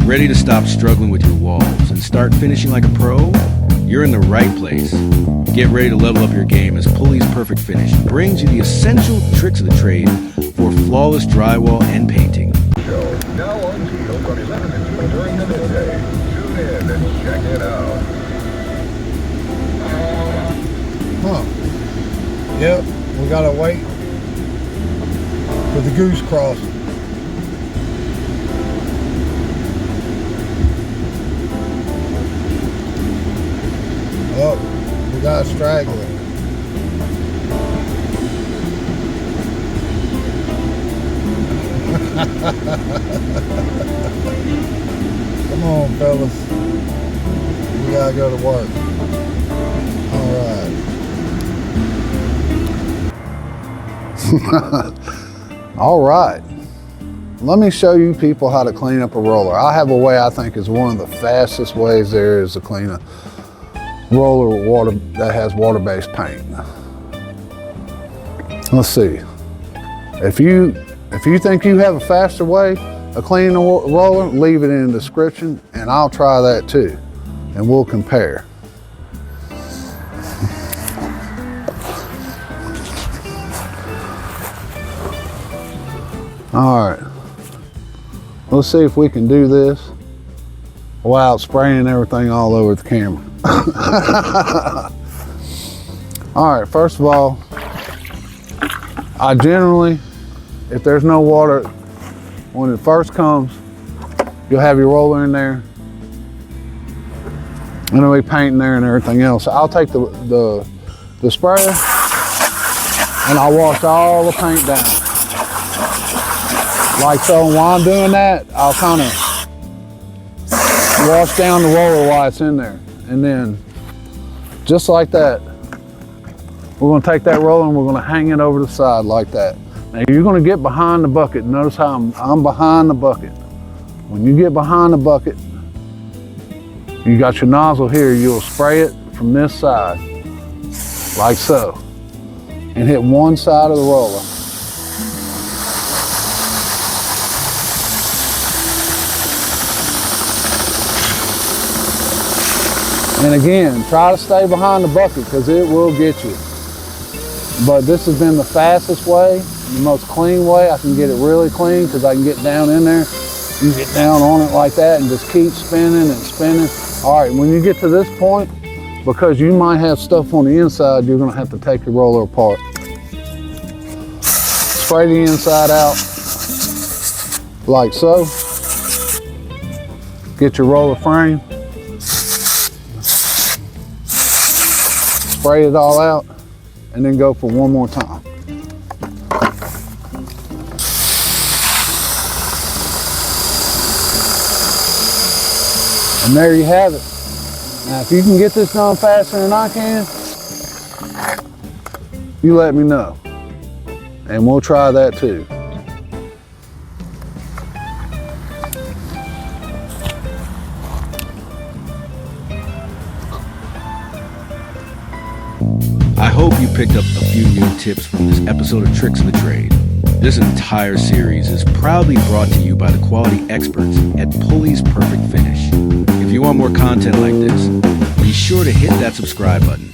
Ready to stop struggling with your walls and start finishing like a pro? You're in the right place. Get ready to level up your game as Pulley's Perfect Finish brings you the essential tricks of the trade for flawless drywall and painting. Show now on deal from 11 to 2 during the midday. Tune in and check it out. Yep, we gotta wait for the goose crossing. Oh, we got a straggler. Come on, fellas. We gotta go to work. All right. Let me show you people how to clean up a roller. I have a way I think is one of the fastest ways there is to clean a roller with water that has water-based paint. Let's see. If you think you have a faster way of cleaning a roller, leave it in the description and I'll try that too. And we'll compare. All right, let's see if we can do this without spraying everything all over the camera. All right, first of all, I generally, if there's no water, when it first comes, you'll have your roller in there, and there'll be paint in there and everything else. I'll take the sprayer and I'll wash all the paint down. Like so, while I'm doing that, I'll kind of wash down the roller while it's in there. And then, just like that, we're gonna take that roller and we're gonna hang it over the side like that. Now you're gonna get behind the bucket. Notice how I'm behind the bucket. When you get behind the bucket, you got your nozzle here, you'll spray it from this side, like so, and hit one side of the roller. And again, try to stay behind the bucket because it will get you. But this has been the fastest way, the most clean way. I can get it really clean because I can get down in there. You get down on it like that and just keep spinning and spinning. All right, when you get to this point, because you might have stuff on the inside, you're gonna have to take your roller apart. Spray the inside out like so. Get your roller frame. Spray it all out and then go for one more time. And there you have it. Now if you can get this done faster than I can, you let me know and we'll try that too. I hope you picked up a few new tips from this episode of Tricks of the Trade. This entire series is proudly brought to you by the quality experts at Pulley's Perfect Finish. If you want more content like this, be sure to hit that subscribe button.